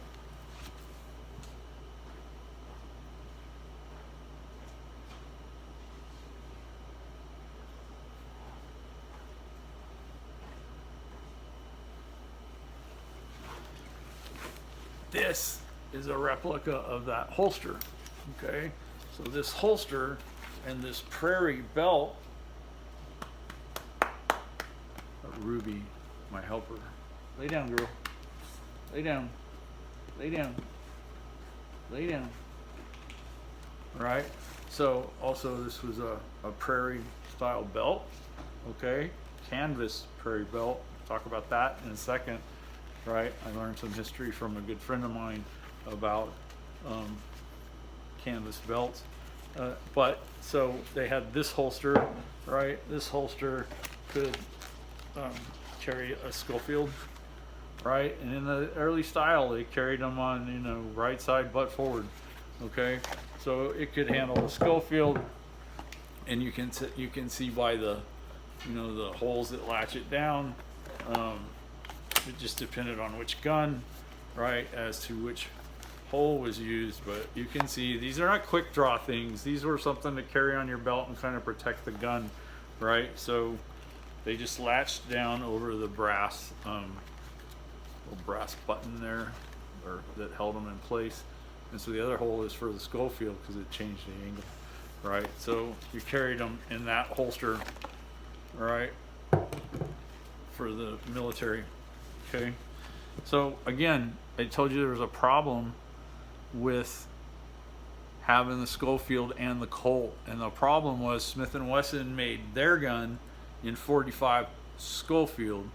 This is a replica of that holster. Okay, so this holster and this Prairie Belt, Ruby, my helper. Lay down, girl. Lay down. Lay down. Lay down. All right. So also this was a prairie style belt. Okay. Canvas Prairie Belt. Talk about that in a second. right? I learned some history from a good friend of mine about canvas belts. But so they had this holster, right? This holster could carry a Schofield, right? And in the early style, they carried them on, you know, right side butt forward. Okay, so it could handle the Schofield, and you can see by the, you know, the holes that latch it down. It just depended on which gun, right, as to which hole was used. But you can see these are not quick draw things. These were something to carry on your belt and kind of protect the gun, right? So they just latched down over the brass, little brass button there, or that held them in place. And so the other hole is for the Schofield because it changed the angle, right? So you carried them in that holster, right, for the military. Okay, so again, I told you there was a problem with having the Schofield and the Colt, and the problem was Smith & Wesson made their gun in 45 Schofield.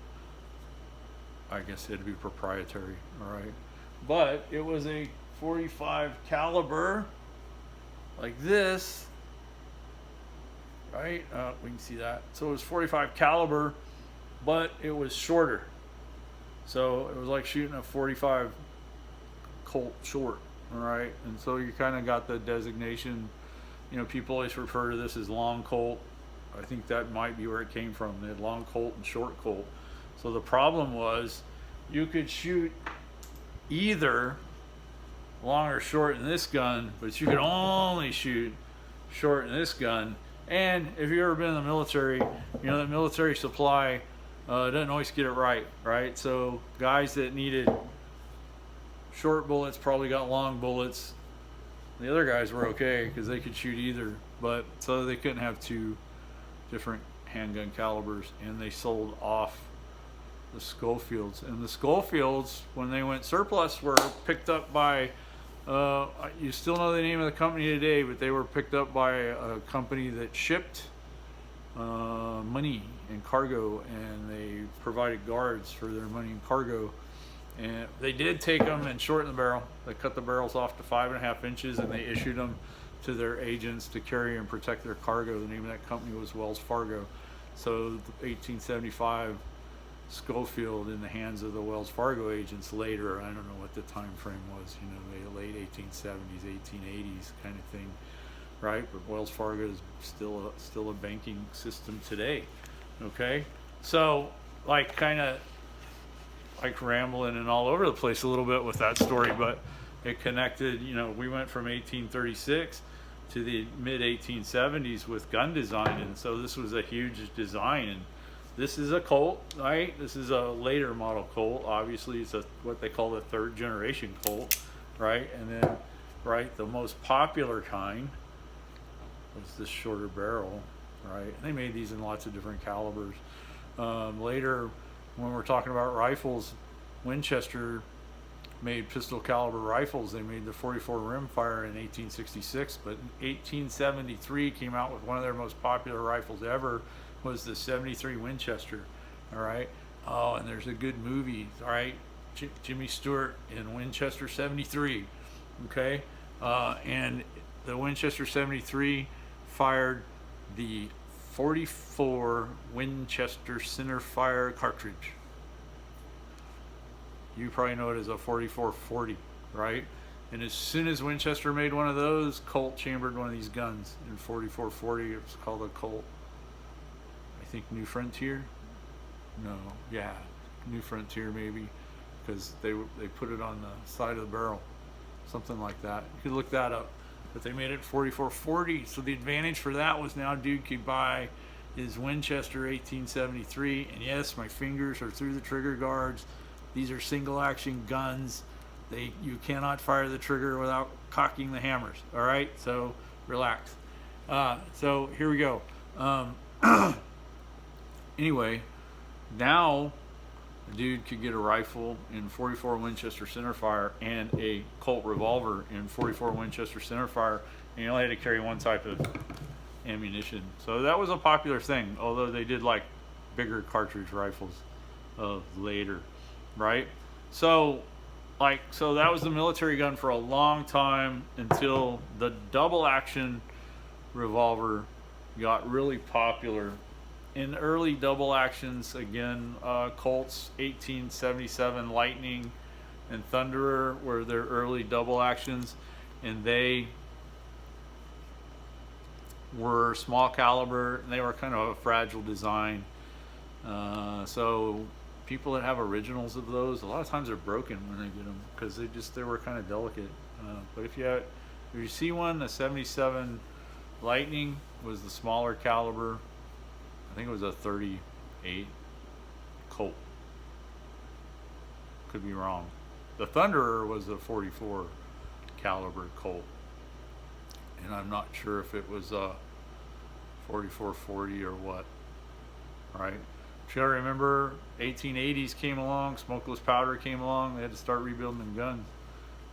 I guess it'd be proprietary, all right, but it was a 45 caliber like this, right? We can see that. So it was 45 caliber, but it was shorter. So it was like shooting a 45 Colt short, all right? And so you kind of got the designation, you know, people always refer to this as long Colt. I think that might be where it came from. They had long Colt and short Colt. So the problem was you could shoot either long or short in this gun, but you could only shoot short in this gun. And if you've ever been in the military, you know that military supply doesn't always get it right, right? So guys that needed short bullets probably got long bullets. The other guys were okay because they could shoot either, but so they couldn't have two different handgun calibers, and they sold off the Schofields. And the Schofields, when they went surplus, were picked up by you still know the name of the company today, but they were picked up by a company that shipped money and cargo, and they provided guards for their money and cargo. And they did take them and shorten the barrel. They cut the barrels off to 5.5 inches, and they issued them to their agents to carry and protect their cargo. The name of that company was Wells Fargo. So the 1875 Schofield in the hands of the Wells Fargo agents later, I don't know what the time frame was, you know, the late 1870s, 1880s kind of thing, right? But Wells Fargo is still a banking system today. Okay, so like kind of like rambling and all over the place a little bit with that story, but it connected. You know, we went from 1836 to the mid 1870s with gun design, and so this was a huge design. And this is a Colt, right? This is a later model Colt. Obviously, it's what they call the third generation Colt, right? And then, right, the most popular kind was this shorter barrel, right? And they made these in lots of different calibers. Later, when we're talking about rifles, Winchester made pistol caliber rifles. They made the 44 rimfire in 1866, but in 1873 came out with one of their most popular rifles ever, was the 73 Winchester. All right. Oh, and there's a good movie, all right, Jimmy Stewart in Winchester 73. Okay. And the Winchester 73 fired the 44 Winchester centerfire cartridge. You probably know it as a 4440, right? And as soon as Winchester made one of those, Colt chambered one of these guns in 4440. It was called a Colt, I think, New Frontier. No, yeah, New Frontier maybe, because they put it on the side of the barrel, something like that. You could look that up. But they made it 4440. So the advantage for that was now dude could buy his Winchester 1873, and yes, my fingers are through the trigger guards. These are single action guns. You cannot fire the trigger without cocking the hammers. All right, so relax. So here we go. Anyway, now a dude could get a rifle in 44 Winchester centerfire and a Colt revolver in 44 Winchester centerfire, and you only had to carry one type of ammunition. So that was a popular thing, although they did like bigger cartridge rifles later, right? So, so that was the military gun for a long time until the double action revolver got really popular. In early double actions, again, Colt's 1877 Lightning and Thunderer were their early double actions, and they were small caliber and they were kind of a fragile design. So people that have originals of those, a lot of times they're broken when they get them because they were kind of delicate. But if you see one, the 77 Lightning was the smaller caliber. I think it was a 38 Colt. Could be wrong. The Thunderer was a 44 caliber Colt, and I'm not sure if it was a 4440 or what. Right? But you gotta remember, 1880s came along, smokeless powder came along. They had to start rebuilding them guns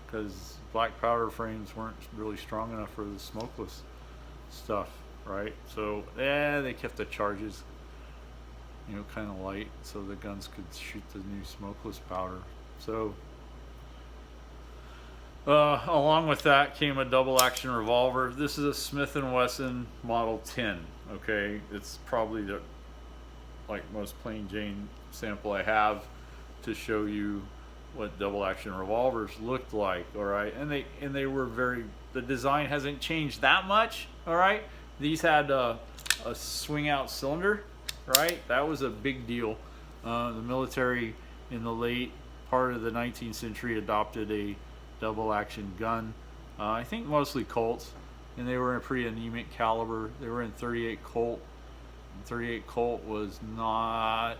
because black powder frames weren't really strong enough for the smokeless stuff. Right? So they kept the charges, kind of light so the guns could shoot the new smokeless powder. So along with that came a double action revolver. This is a Smith & Wesson Model 10. Okay, it's probably the most plain Jane sample I have to show you what double action revolvers looked like. All right, and they were the design hasn't changed that much. All right, these had a swing out cylinder. Right, that was a big deal. The military in the late part of the 19th century adopted a double action gun. I think mostly Colts, and they were in a pretty anemic caliber. They were in 38 Colt. And 38 Colt was not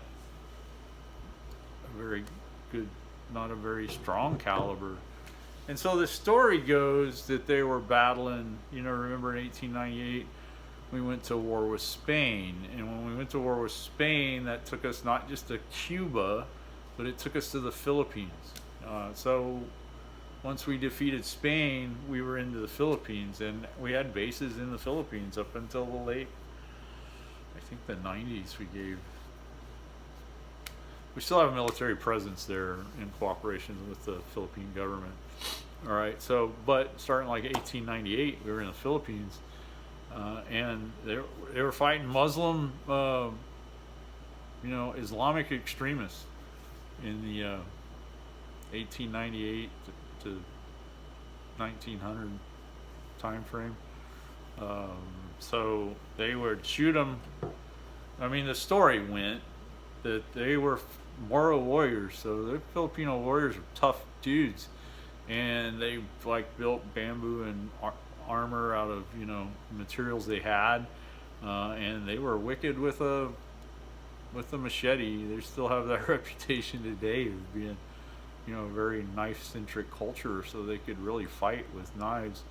a very good, not a very strong caliber. And so the story goes that they were battling, remember in 1898, we went to war with Spain. And when we went to war with Spain, that took us not just to Cuba, but it took us to the Philippines. So once we defeated Spain, we were into the Philippines, and we had bases in the Philippines up until the late, I think the 90s. We still have a military presence there in cooperation with the Philippine government. All right, so, but starting like 1898, we were in the Philippines, and they were fighting Muslim, Islamic extremists in the 1898 to 1900 time frame. So they would shoot them. I mean, the story went that they were Moro warriors, so the Filipino warriors were tough dudes, and they built bamboo and armor out of materials they had, and they were wicked with a machete. They still have that reputation today of being a very knife-centric culture, so they could really fight with knives.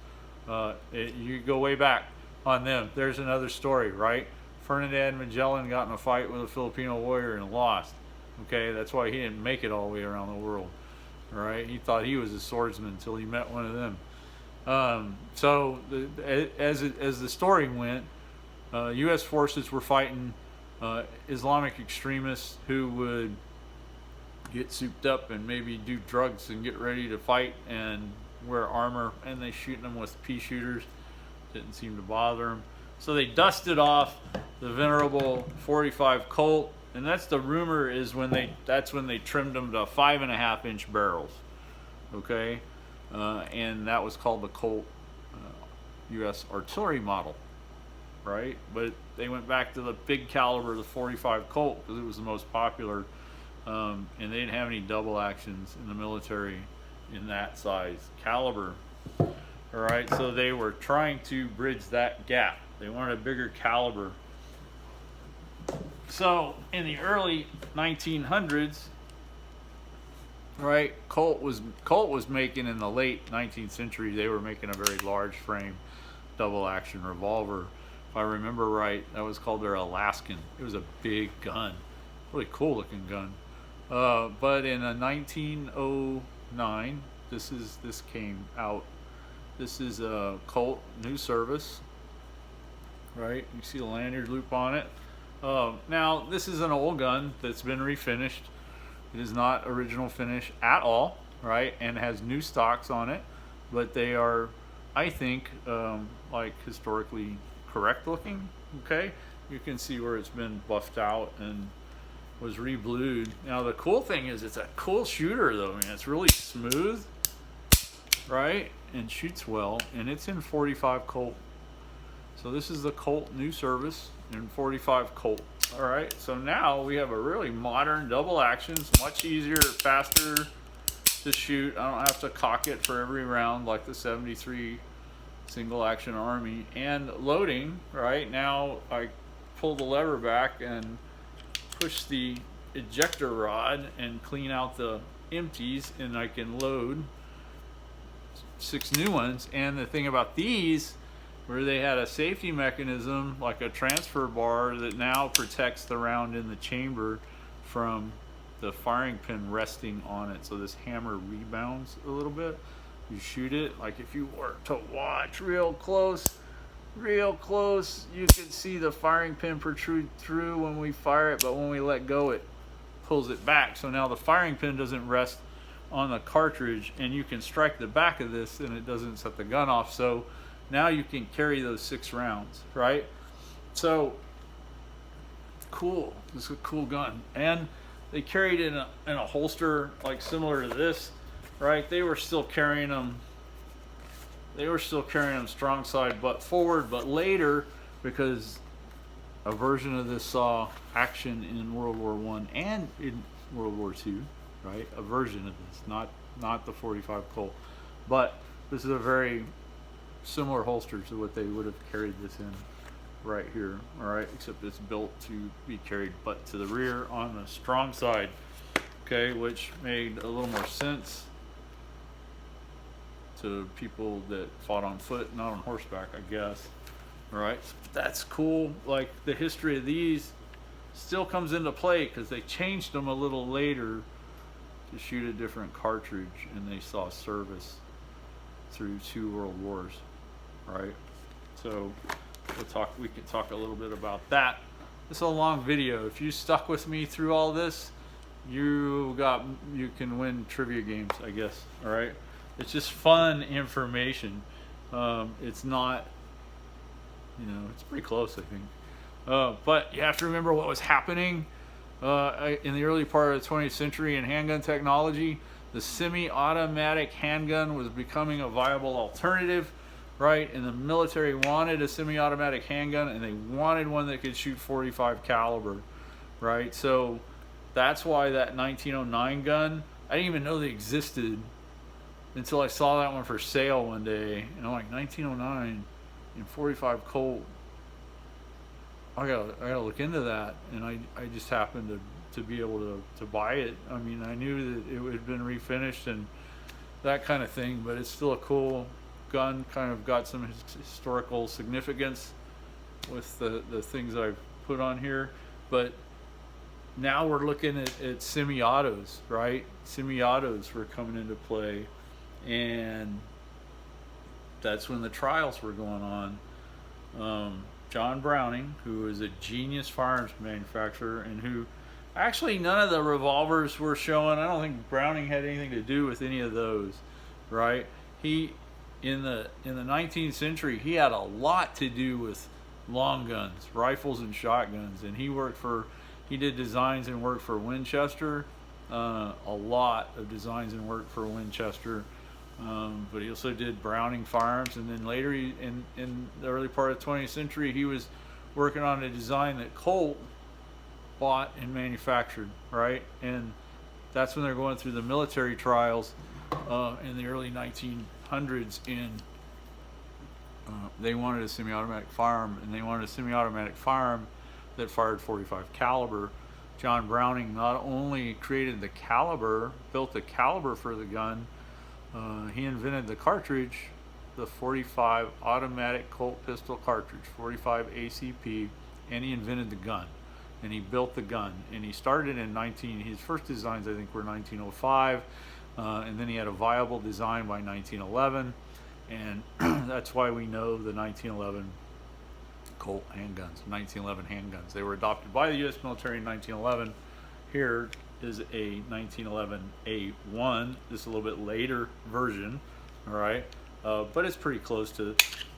You go way back on them. There's another story, right? Ferdinand Magellan got in a fight with a Filipino warrior and lost. Okay, that's why he didn't make it all the way around the world. All right, he thought he was a swordsman until he met one of them. So as the story went, U.S. forces were fighting Islamic extremists who would get souped up and maybe do drugs and get ready to fight and wear armor, and they shooting them with pea shooters. Didn't seem to bother them. So they dusted off the venerable 45 Colt, and that's the rumor is that's when they trimmed them to 5.5-inch barrels. Okay, and that was called the Colt U.S. artillery model, right? But they went back to the big caliber, the 45 Colt, because it was the most popular, and they didn't have any double actions in the military in that size caliber. All right, so they were trying to bridge that gap. They wanted a bigger caliber. So in the early 1900s, right, Colt was making, in the late 19th century, they were making a very large frame double action revolver. If I remember right, that was called their Alaskan. It was a big gun, really cool looking gun. But in 1909, this came out. This is a Colt New Service, right? You see the lanyard loop on it. Now, this is an old gun that's been refinished. It is not original finish at all, right? And has new stocks on it, but they are, I think, like historically correct looking. Okay, you can see where it's been buffed out and was re-blued. Now the cool thing is it's a cool shooter though, man. It's really smooth, right? And shoots well, and it's in 45 Colt. So this is the Colt new service in 45 Colt. All right, so now we have a really modern double action. It's much easier, faster to shoot. I don't have to cock it for every round like the 73 single action Army. And loading, right now I pull the lever back and push the ejector rod and clean out the empties, and I can load 6 new ones. And the thing about these, where they had a safety mechanism like a transfer bar that now protects the round in the chamber from the firing pin resting on it, so this hammer rebounds a little bit. You shoot it, like if you were to watch real close, you can see the firing pin protrude through when we fire it, but when we let go it pulls it back. So now the firing pin doesn't rest on the cartridge, and you can strike the back of this and it doesn't set the gun off. So now you can carry those 6 rounds, right? So cool. This is a cool gun. And they carried it in a holster like similar to this, right? They were still carrying them strong side butt forward, but later, because a version of this saw action in World War I and in World War II, right? A version of this, not the 45 Colt, but this is a very similar holster to what they would have carried this in right here, all right, except it's built to be carried butt to the rear on the strong side, okay, which made a little more sense to people that fought on foot, not on horseback, I guess. All right, that's cool. Like the history of these still comes into play because they changed them a little later to shoot a different cartridge, and they saw service through 2 world wars, right? So we can talk a little bit about that. This is a long video. If you stuck with me through all this, you can win trivia games, I guess. All right, it's just fun information. It's not, it's pretty close, I think. But you have to remember what was happening in the early part of the 20th century in handgun technology. The semi-automatic handgun was becoming a viable alternative, right? And the military wanted a semi-automatic handgun, and they wanted one that could shoot 45 caliber, right? So that's why that 1909 gun, I didn't even know they existed until I saw that one for sale one day, and I'm like, 1909 and 45 Colt. I gotta look into that, and I just happened to be able to buy it. I mean, I knew that it had been refinished and that kind of thing, but it's still a cool gun. Kind of got some historical significance with the things I've put on here. But now we're looking at semi-autos, right? Semi-autos were coming into play, and that's when the trials were going on. John Browning, who is a genius firearms manufacturer, and who actually none of the revolvers were showing. I don't think Browning had anything to do with any of those, right? He in the 19th century, he had a lot to do with long guns, rifles and shotguns, and he did designs and work for Winchester, a lot of designs and work for Winchester. But he also did Browning firearms, and then later in the early part of the 20th century, he was working on a design that Colt bought and manufactured, right? And that's when they're going through the military trials in the early 1900s, and they wanted a semi-automatic firearm, and they wanted a semi-automatic firearm that fired 45 caliber. John Browning not only created the caliber, built the caliber for the gun, he invented the cartridge, the 45 automatic Colt pistol cartridge, 45 ACP, and he invented the gun, and he built the gun, and he started in his first designs I think were 1905, and then he had a viable design by 1911, and that's why we know the 1911 Colt handguns, 1911 handguns. They were adopted by the U.S. military in 1911 here is a 1911 A1. This is a little bit later version, all right, but it's pretty close to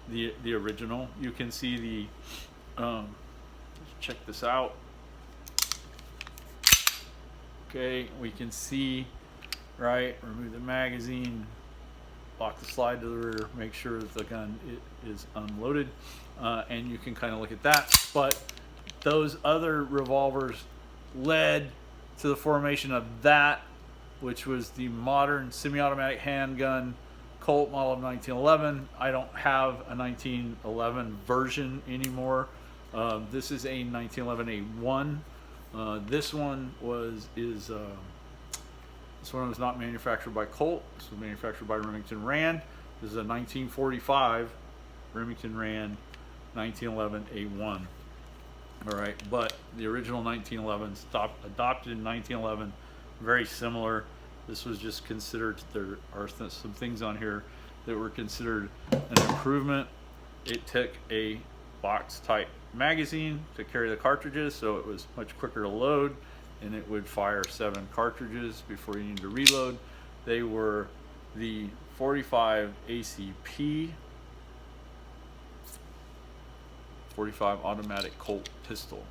the original. You can see the let's check this out. Okay, we can see, right, remove the magazine, lock the slide to the rear, make sure that the gun is unloaded, and you can kind of look at that. But those other revolvers led to the formation of that, which was the modern semi-automatic handgun Colt model of 1911. I don't have a 1911 version anymore. This is a 1911 A1. This one was not manufactured by Colt. This was manufactured by Remington Rand. This is a 1945 Remington Rand 1911 A1. All right, but the original 1911 adopted in 1911, very similar. This was just considered, there are some things on here that were considered an improvement. It took a box type magazine to carry the cartridges, so it was much quicker to load, and it would fire 7 cartridges before you need to reload. They were the 45 ACP 45 automatic Colt pistol.